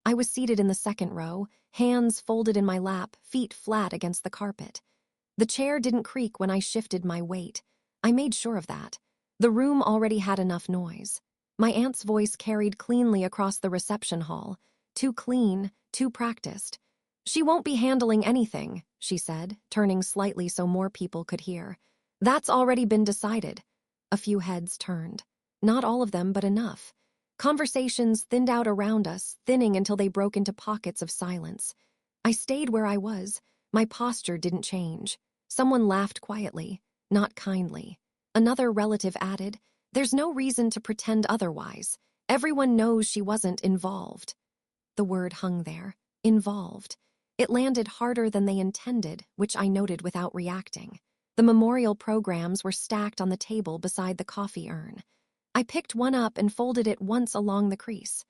I was seated in the second row, hands folded in my lap, feet flat against the carpet. The chair didn't creak when I shifted my weight. I made sure of that. The room already had enough noise. My aunt's voice carried cleanly across the reception hall. Too clean, too practiced. "She won't be handling anything," she said, turning slightly so more people could hear. "That's already been decided." A few heads turned. Not all of them, but enough. Conversations thinned out around us, thinning until they broke into pockets of silence. I stayed where I was. My posture didn't change. Someone laughed quietly, not kindly. Another relative added, "There's no reason to pretend otherwise. Everyone knows she wasn't involved." The word hung there. Involved. It landed harder than they intended, which I noted without reacting. The memorial programs were stacked on the table beside the coffee urn. I picked one up and folded it once along the crease.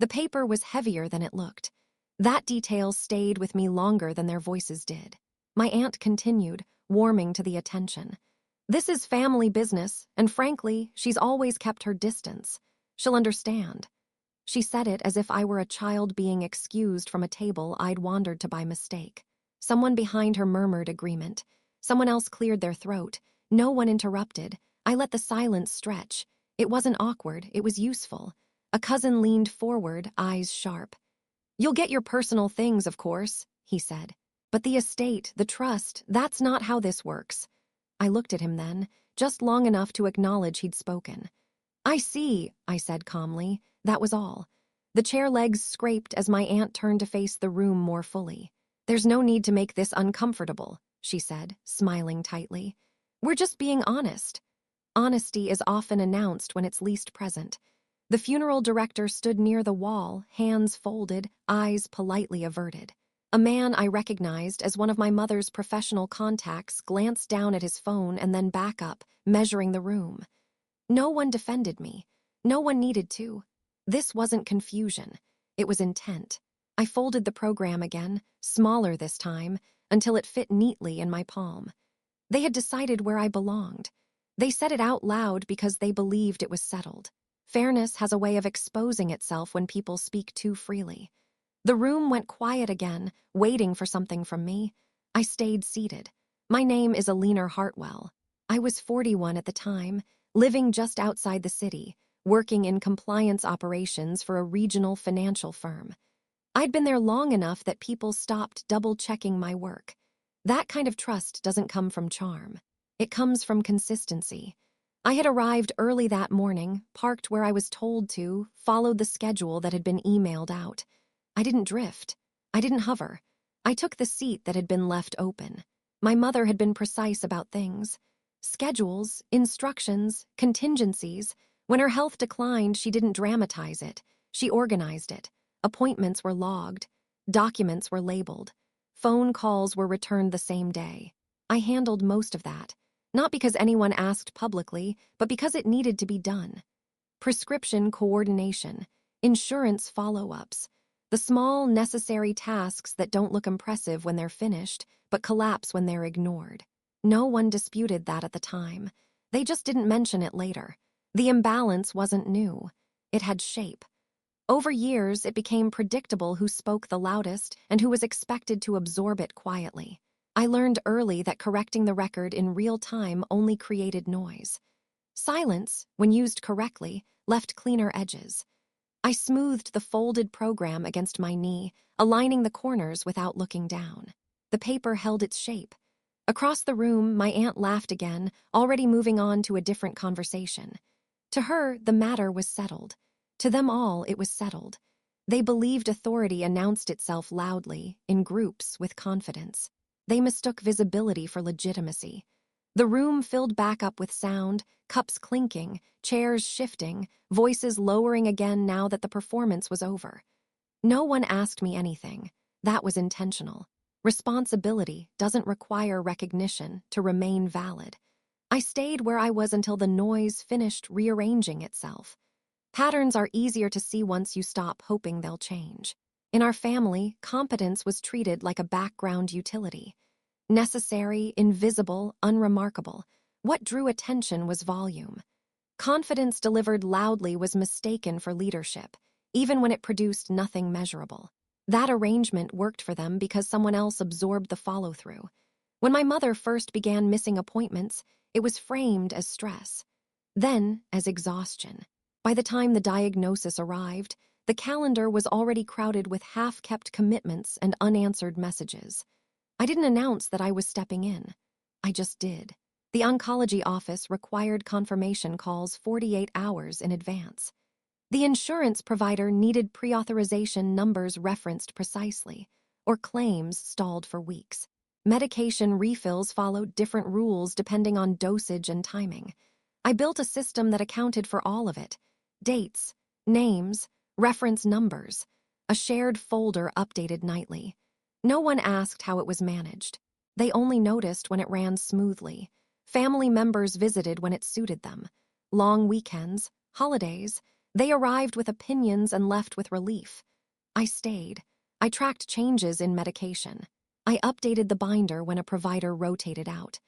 The paper was heavier than it looked. That detail stayed with me longer than their voices did. My aunt continued, warming to the attention. "This is family business, and frankly, she's always kept her distance. She'll understand." She said it as if I were a child being excused from a table I'd wandered to by mistake. Someone behind her murmured agreement. Someone else cleared their throat. No one interrupted. I let the silence stretch. It wasn't awkward, it was useful. A cousin leaned forward, eyes sharp. "You'll get your personal things, of course," he said. "But the estate, the trust, that's not how this works." I looked at him then, just long enough to acknowledge he'd spoken. "I see," I said calmly. That was all. The chair legs scraped as my aunt turned to face the room more fully. "There's no need to make this uncomfortable," she said, smiling tightly. "We're just being honest." Honesty is often announced when it's least present. The funeral director stood near the wall, hands folded, eyes politely averted. A man I recognized as one of my mother's professional contacts glanced down at his phone and then back up, measuring the room. No one defended me. No one needed to. This wasn't confusion. It was intent. I folded the program again, smaller this time, until it fit neatly in my palm. They had decided where I belonged. They said it out loud because they believed it was settled. Fairness has a way of exposing itself when people speak too freely. The room went quiet again, waiting for something from me. I stayed seated. My name is Alina Hartwell. I was 41 at the time, living just outside the city, working in compliance operations for a regional financial firm. I'd been there long enough that people stopped double-checking my work. That kind of trust doesn't come from charm. It comes from consistency. I had arrived early that morning, parked where I was told to, followed the schedule that had been emailed out. I didn't drift. I didn't hover. I took the seat that had been left open. My mother had been precise about things. Schedules, instructions, contingencies. When her health declined, she didn't dramatize it. She organized it. Appointments were logged. Documents were labeled. Phone calls were returned the same day. I handled most of that. Not because anyone asked publicly, but because it needed to be done. Prescription coordination, insurance follow-ups, the small, necessary tasks that don't look impressive when they're finished, but collapse when they're ignored. No one disputed that at the time. They just didn't mention it later. The imbalance wasn't new. It had shape. Over years, it became predictable who spoke the loudest and who was expected to absorb it quietly. I learned early that correcting the record in real time only created noise. Silence, when used correctly, left cleaner edges. I smoothed the folded program against my knee, aligning the corners without looking down. The paper held its shape. Across the room, my aunt laughed again, already moving on to a different conversation. To her, the matter was settled. To them all, it was settled. They believed authority announced itself loudly, in groups, with confidence. They mistook visibility for legitimacy. The room filled back up with sound, cups clinking, chairs shifting, voices lowering again now that the performance was over. No one asked me anything. That was intentional. Responsibility doesn't require recognition to remain valid. I stayed where I was until the noise finished rearranging itself. Patterns are easier to see once you stop hoping they'll change. In our family, competence was treated like a background utility. Necessary, invisible, unremarkable. What drew attention was volume. Confidence delivered loudly was mistaken for leadership. even when it produced nothing measurable. That arrangement worked for them because someone else absorbed the follow-through. When my mother first began missing appointments, it was framed as stress, then as exhaustion. By the time the diagnosis arrived, the calendar was already crowded with half-kept commitments and unanswered messages. I didn't announce that I was stepping in. I just did. The oncology office required confirmation calls 48 hours in advance. The insurance provider needed pre-authorization numbers referenced precisely, or claims stalled for weeks. Medication refills followed different rules depending on dosage and timing. I built a system that accounted for all of it: dates, names, reference numbers, a shared folder updated nightly. No one asked how it was managed. They only noticed when it ran smoothly. Family members visited when it suited them. Long weekends, holidays, they arrived with opinions and left with relief. I stayed. I tracked changes in medication. I updated the binder when a provider rotated out.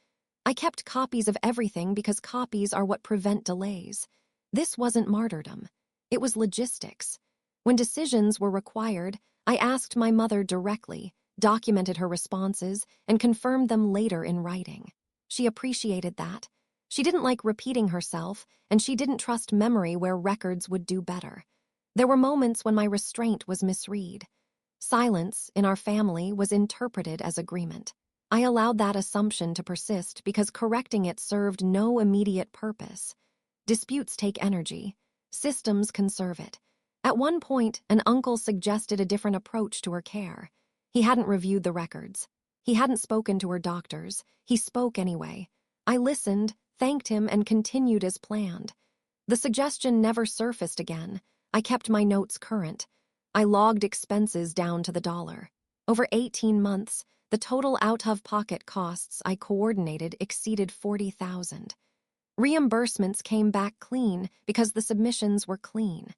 I kept copies of everything because copies are what prevent delays. This wasn't martyrdom. It was logistics. When decisions were required, I asked my mother directly, documented her responses, and confirmed them later in writing. She appreciated that. She didn't like repeating herself, and she didn't trust memory where records would do better. There were moments when my restraint was misread. Silence, in our family, was interpreted as agreement. I allowed that assumption to persist because correcting it served no immediate purpose. Disputes take energy. Systems conserve it. At one point, an uncle suggested a different approach to her care. He hadn't reviewed the records. He hadn't spoken to her doctors. He spoke anyway. I listened, thanked him, and continued as planned. The suggestion never surfaced again. I kept my notes current. I logged expenses down to the dollar. Over 18 months, the total out-of-pocket costs I coordinated exceeded $40,000. Reimbursements came back clean because the submissions were clean.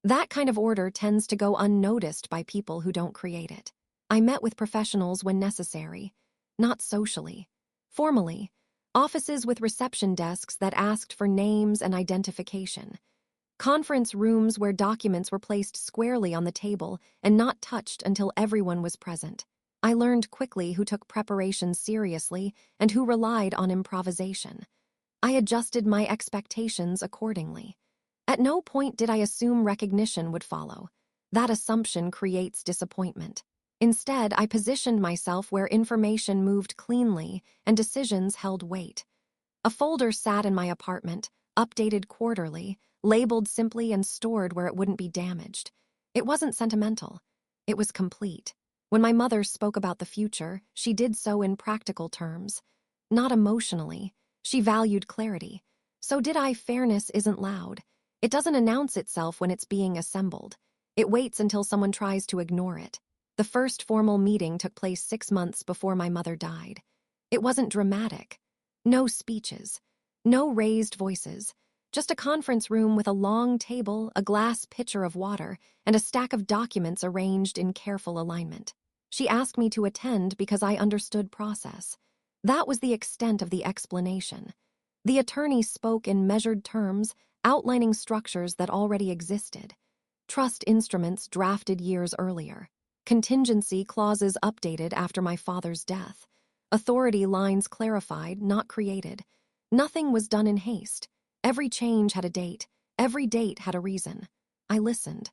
That kind of order tends to go unnoticed by people who don't create it. I met with professionals when necessary, not socially. Formally, offices with reception desks that asked for names and identification. Conference rooms where documents were placed squarely on the table and not touched until everyone was present. I learned quickly who took preparation seriously and who relied on improvisation. I adjusted my expectations accordingly. At no point did I assume recognition would follow. That assumption creates disappointment. Instead, I positioned myself where information moved cleanly and decisions held weight. A folder sat in my apartment, updated quarterly, labeled simply and stored where it wouldn't be damaged. It wasn't sentimental. It was complete. When my mother spoke about the future, she did so in practical terms. Not emotionally. She valued clarity. So did I. Fairness isn't loud. It doesn't announce itself when it's being assembled. It waits until someone tries to ignore it. The first formal meeting took place 6 months before my mother died. It wasn't dramatic. No speeches. No raised voices. Just a conference room with a long table, a glass pitcher of water, and a stack of documents arranged in careful alignment. She asked me to attend because I understood process. That was the extent of the explanation. The attorney spoke in measured terms, outlining structures that already existed. Trust instruments drafted years earlier. Contingency clauses updated after my father's death. Authority lines clarified, not created. Nothing was done in haste. Every change had a date. Every date had a reason. I listened.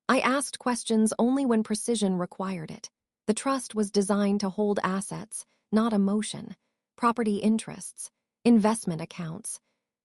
I asked questions only when precision required it. The trust was designed to hold assets, not emotion. Property interests, investment accounts,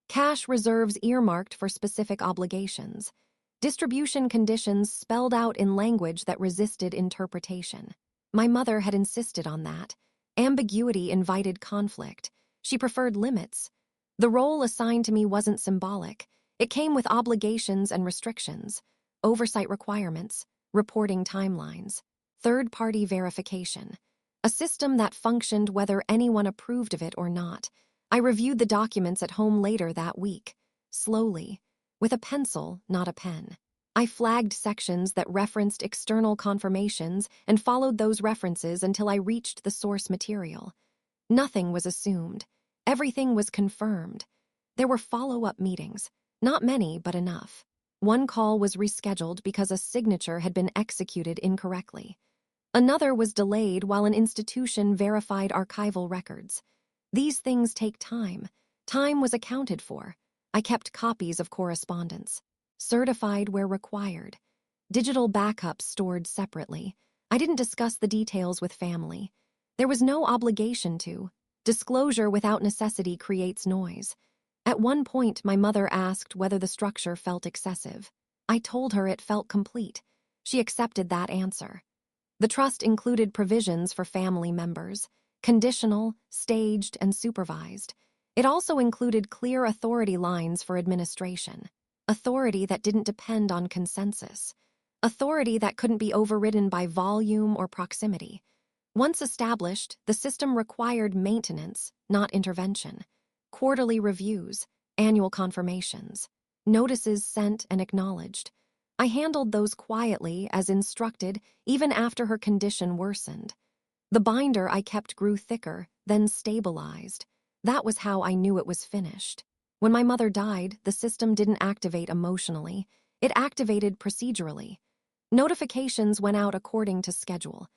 cash reserves earmarked for specific obligations, distribution conditions spelled out in language that resisted interpretation. My mother had insisted on that. Ambiguity invited conflict. She preferred limits. The role assigned to me wasn't symbolic. It came with obligations and restrictions, oversight requirements, reporting timelines, third-party verification, a system that functioned whether anyone approved of it or not. I reviewed the documents at home later that week, slowly, with a pencil, not a pen. I flagged sections that referenced external confirmations and followed those references until I reached the source material. Nothing was assumed. Everything was confirmed. There were follow-up meetings, not many, but enough. One call was rescheduled because a signature had been executed incorrectly. Another was delayed while an institution verified archival records. These things take time. Time was accounted for. I kept copies of correspondence, certified where required. Digital backups stored separately. I didn't discuss the details with family. There was no obligation to. Disclosure without necessity creates noise. At one point, my mother asked whether the structure felt excessive. I told her it felt complete. She accepted that answer. The trust included provisions for family members, conditional, staged, and supervised. It also included clear authority lines for administration, authority that didn't depend on consensus, authority that couldn't be overridden by volume or proximity. Once established, the system required maintenance, not intervention. Quarterly reviews, annual confirmations, notices sent and acknowledged. I handled those quietly, as instructed, even after her condition worsened. The binder I kept grew thicker, then stabilized. That was how I knew it was finished. When my mother died, the system didn't activate emotionally. It activated procedurally. Notifications went out according to schedule.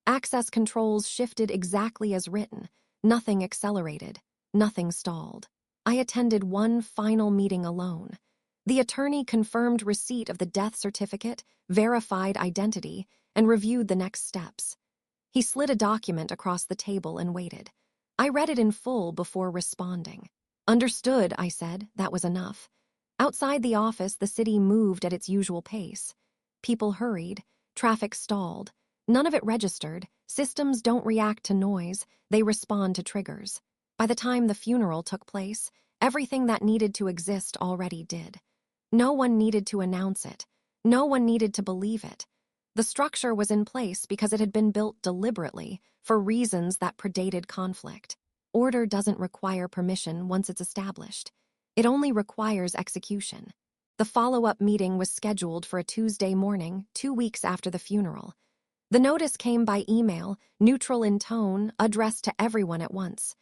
Access controls shifted exactly as written. Nothing accelerated. Nothing stalled. I attended one final meeting alone. The attorney confirmed receipt of the death certificate, verified identity, and reviewed the next steps. He slid a document across the table and waited. I read it in full before responding. Understood, I said. That was enough. Outside the office, the city moved at its usual pace. People hurried. Traffic stalled. None of it registered. Systems don't react to noise. They respond to triggers. By the time the funeral took place, everything that needed to exist already did. No one needed to announce it. No one needed to believe it. The structure was in place because it had been built deliberately for reasons that predated conflict. Order doesn't require permission once it's established. It only requires execution. The follow-up meeting was scheduled for a Tuesday morning, 2 weeks after the funeral. The notice came by email, neutral in tone, addressed to everyone at once.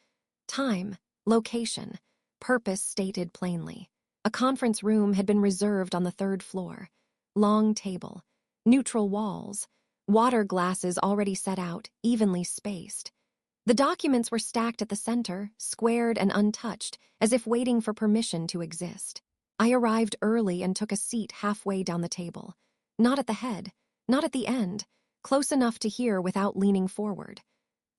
Time, location, purpose stated plainly. A conference room had been reserved on the 3rd floor. Long table, neutral walls, water glasses already set out, evenly spaced. The documents were stacked at the center, squared and untouched, as if waiting for permission to exist. I arrived early and took a seat halfway down the table. Not at the head, not at the end, close enough to hear without leaning forward.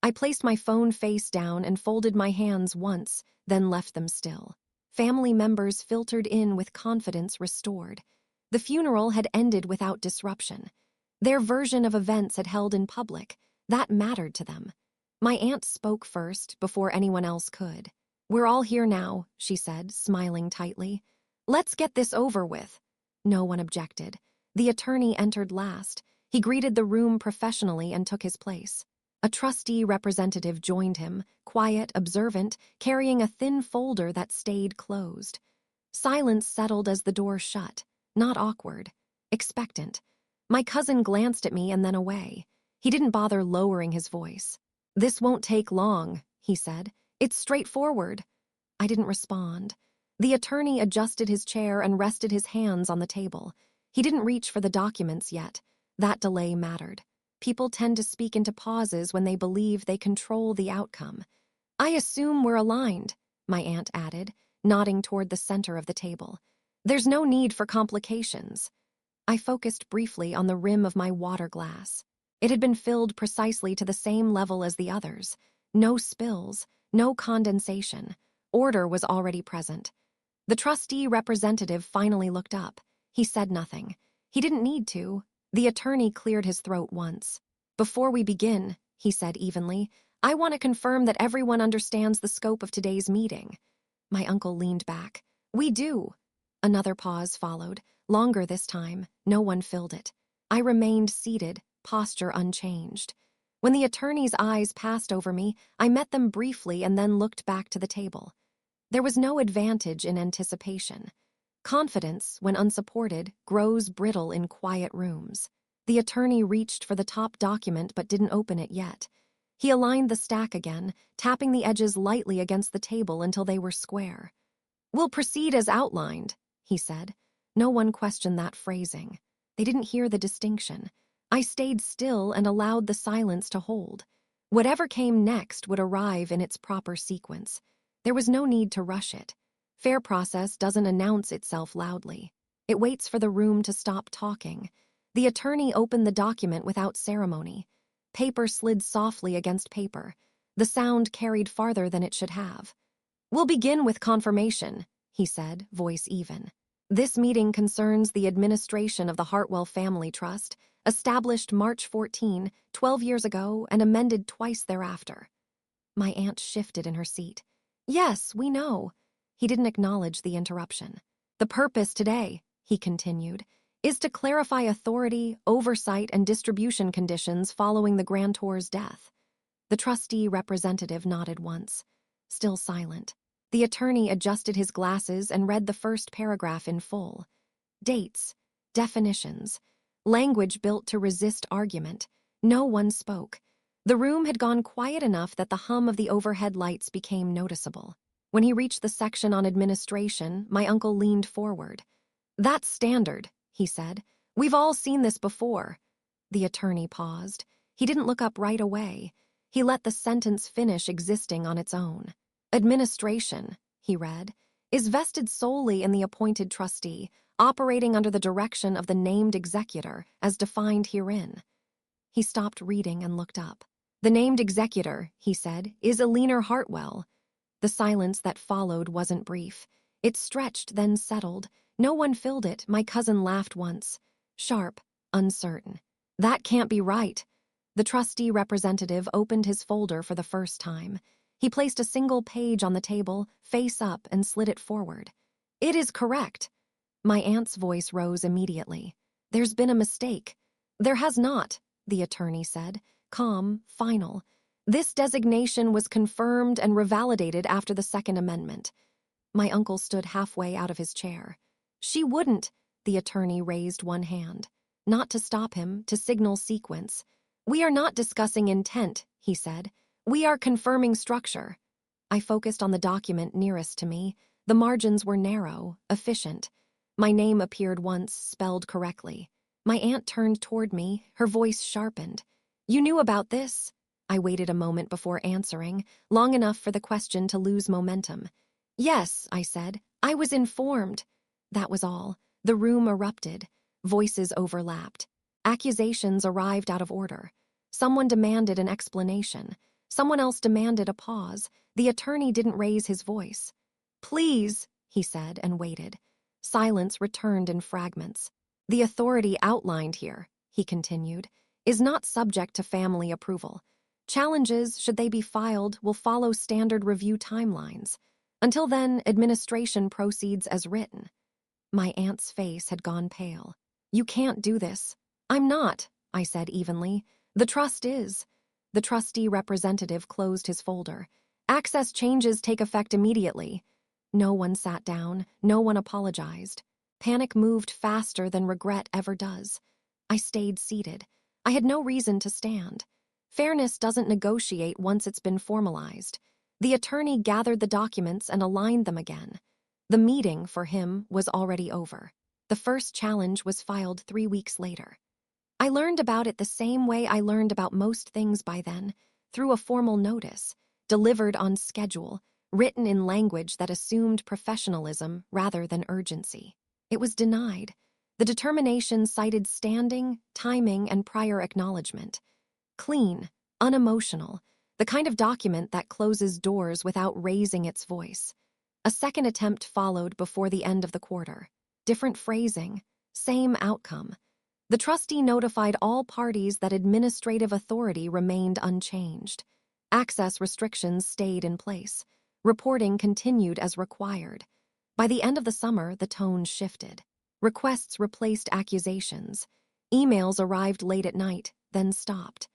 I placed my phone face down and folded my hands once, then left them still. Family members filtered in with confidence restored. The funeral had ended without disruption. Their version of events had held in public. That mattered to them. My aunt spoke first, before anyone else could. "We're all here now," she said, smiling tightly. "Let's get this over with." No one objected. The attorney entered last. He greeted the room professionally and took his place. A trustee representative joined him, quiet, observant, carrying a thin folder that stayed closed. Silence settled as the door shut, not awkward, expectant. My cousin glanced at me and then away. He didn't bother lowering his voice. "This won't take long," he said. "It's straightforward." I didn't respond. The attorney adjusted his chair and rested his hands on the table. He didn't reach for the documents yet. That delay mattered. People tend to speak into pauses when they believe they control the outcome. "I assume we're aligned," my aunt added, nodding toward the center of the table. "There's no need for complications." I focused briefly on the rim of my water glass. It had been filled precisely to the same level as the others. No spills, no condensation. Order was already present. The trustee representative finally looked up. He said nothing. He didn't need to. The attorney cleared his throat once. "Before we begin," he said evenly, "I want to confirm that everyone understands the scope of today's meeting." My uncle leaned back. "We do." Another pause followed, longer this time. No one filled it. I remained seated, posture unchanged. When the attorney's eyes passed over me, I met them briefly and then looked back to the table. There was no advantage in anticipation. Confidence, when unsupported, grows brittle in quiet rooms. The attorney reached for the top document but didn't open it yet. He aligned the stack again, tapping the edges lightly against the table until they were square. "We'll proceed as outlined," he said. No one questioned that phrasing. They didn't hear the distinction. I stayed still and allowed the silence to hold. Whatever came next would arrive in its proper sequence. There was no need to rush it. Fair process doesn't announce itself loudly. It waits for the room to stop talking. The attorney opened the document without ceremony. Paper slid softly against paper. The sound carried farther than it should have. "We'll begin with confirmation," he said, voice even. "This meeting concerns the administration of the Hartwell Family Trust, established March 14, 12 years ago, and amended twice thereafter." My aunt shifted in her seat. "Yes, we know." He didn't acknowledge the interruption. "The purpose today," he continued, "is to clarify authority, oversight, and distribution conditions following the grantor's death." The trustee representative nodded once. Still silent. The attorney adjusted his glasses and read the first paragraph in full. Dates, definitions, language built to resist argument. No one spoke. The room had gone quiet enough that the hum of the overhead lights became noticeable. When he reached the section on administration, my uncle leaned forward. "That's standard," he said. "We've all seen this before." The attorney paused. He didn't look up right away. He let the sentence finish existing on its own. "Administration," he read, "is vested solely in the appointed trustee, operating under the direction of the named executor, as defined herein." He stopped reading and looked up. "The named executor," he said, "is Eleanor Hartwell." The silence that followed wasn't brief. It stretched, then settled. No one filled it. My cousin laughed once. Sharp, uncertain. "That can't be right." The trustee representative opened his folder for the first time. He placed a single page on the table, face up, and slid it forward. "It is correct." My aunt's voice rose immediately. "There's been a mistake." "There has not," the attorney said, calm, final. "This designation was confirmed and revalidated after the Second Amendment." My uncle stood halfway out of his chair. "She wouldn't," the attorney raised one hand. Not to stop him, to signal sequence. "We are not discussing intent," he said. "We are confirming structure." I focused on the document nearest to me. The margins were narrow, efficient. My name appeared once, spelled correctly. My aunt turned toward me, her voice sharpened. "You knew about this?" I waited a moment before answering, long enough for the question to lose momentum. "Yes," I said. "I was informed." That was all. The room erupted. Voices overlapped. Accusations arrived out of order. Someone demanded an explanation. Someone else demanded a pause. The attorney didn't raise his voice. "Please," he said, and waited. Silence returned in fragments. "The authority outlined here," he continued, "is not subject to family approval. Challenges, should they be filed, will follow standard review timelines. Until then, administration proceeds as written." My aunt's face had gone pale. "You can't do this." "I'm not," I said evenly. "The trust is." The trustee representative closed his folder. "Access changes take effect immediately." No one sat down. No one apologized. Panic moved faster than regret ever does. I stayed seated. I had no reason to stand. Fairness doesn't negotiate once it's been formalized. The attorney gathered the documents and aligned them again. The meeting, for him, was already over. The first challenge was filed 3 weeks later. I learned about it the same way I learned about most things by then, through a formal notice, delivered on schedule, written in language that assumed professionalism rather than urgency. It was denied. The determination cited standing, timing, and prior acknowledgement. Clean, unemotional, the kind of document that closes doors without raising its voice. A second attempt followed before the end of the quarter. Different phrasing, same outcome. The trustee notified all parties that administrative authority remained unchanged. Access restrictions stayed in place. Reporting continued as required. By the end of the summer, the tone shifted. Requests replaced accusations. Emails arrived late at night, then stopped.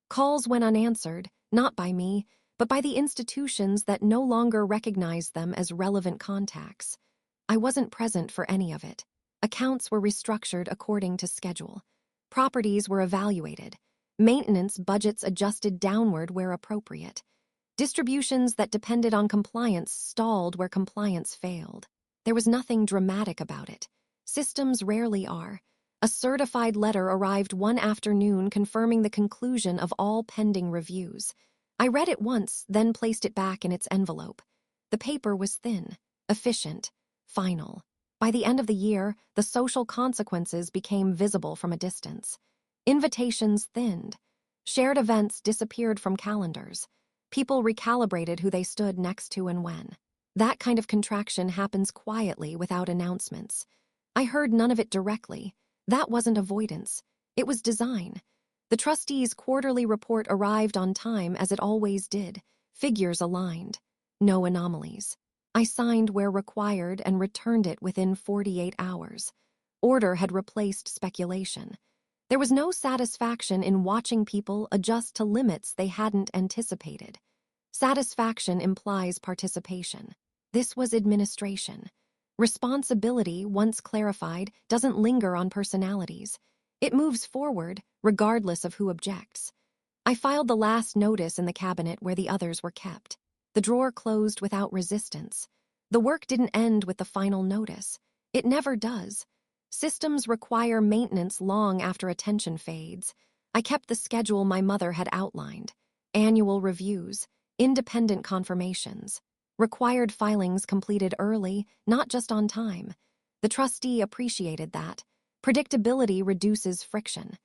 Calls went unanswered, not by me, but by the institutions that no longer recognized them as relevant contacts. I wasn't present for any of it. Accounts were restructured according to schedule. Properties were evaluated. Maintenance budgets adjusted downward where appropriate. Distributions that depended on compliance stalled where compliance failed. There was nothing dramatic about it. Systems rarely are. A certified letter arrived one afternoon confirming the conclusion of all pending reviews. I read it once, then placed it back in its envelope. The paper was thin, efficient, final. By the end of the year, the social consequences became visible from a distance. Invitations thinned. Shared events disappeared from calendars. People recalibrated who they stood next to and when. That kind of contraction happens quietly without announcements. I heard none of it directly. That wasn't avoidance. It was design. The trustees' quarterly report arrived on time as it always did. Figures aligned. No anomalies. I signed where required and returned it within 48 hours. Order had replaced speculation. There was no satisfaction in watching people adjust to limits they hadn't anticipated. Satisfaction implies participation. This was administration. Responsibility, once clarified, doesn't linger on personalities. It moves forward, regardless of who objects. I filed the last notice in the cabinet where the others were kept. The drawer closed without resistance. The work didn't end with the final notice. It never does. Systems require maintenance long after attention fades. I kept the schedule my mother had outlined. Annual reviews, independent confirmations, required filings completed early, not just on time. The trustee appreciated that. Predictability reduces friction.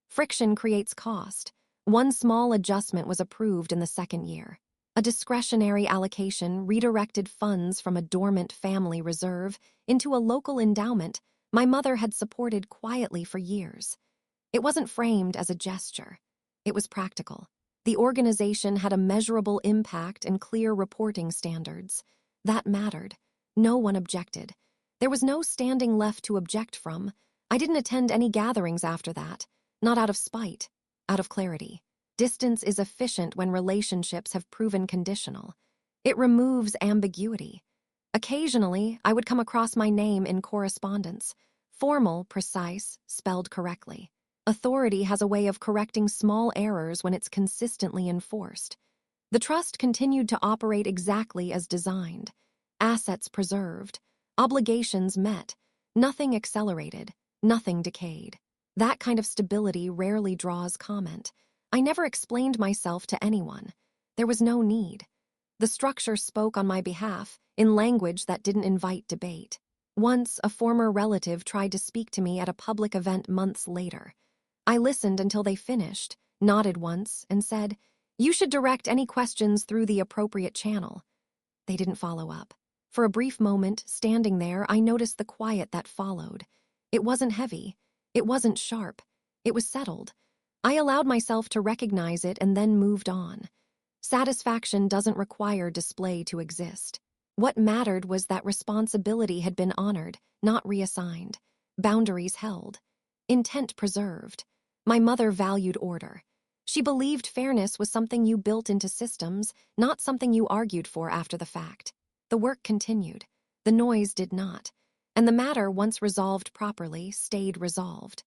Friction creates cost. One small adjustment was approved in the second year. A discretionary allocation redirected funds from a dormant family reserve into a local endowment my mother had supported quietly for years. It wasn't framed as a gesture. It was practical. The organization had a measurable impact and clear reporting standards. That mattered. No one objected. There was no standing left to object from. I didn't attend any gatherings after that, not out of spite, out of clarity. Distance is efficient when relationships have proven conditional. It removes ambiguity. Occasionally, I would come across my name in correspondence. Formal, precise, spelled correctly. Authority has a way of correcting small errors when it's consistently enforced. The trust continued to operate exactly as designed. Assets preserved. Obligations met. Nothing accelerated. Nothing decayed. That kind of stability rarely draws comment. I never explained myself to anyone. There was no need. The structure spoke on my behalf, in language that didn't invite debate. Once, a former relative tried to speak to me at a public event months later. I listened until they finished, nodded once, and said, "You should direct any questions through the appropriate channel." They didn't follow up. For a brief moment, standing there, I noticed the quiet that followed. It wasn't heavy. It wasn't sharp. It was settled. I allowed myself to recognize it and then moved on. Satisfaction doesn't require display to exist. What mattered was that responsibility had been honored, not reassigned. Boundaries held. Intent preserved. My mother valued order. She believed fairness was something you built into systems, not something you argued for after the fact. The work continued. The noise did not. And the matter, once resolved properly, stayed resolved.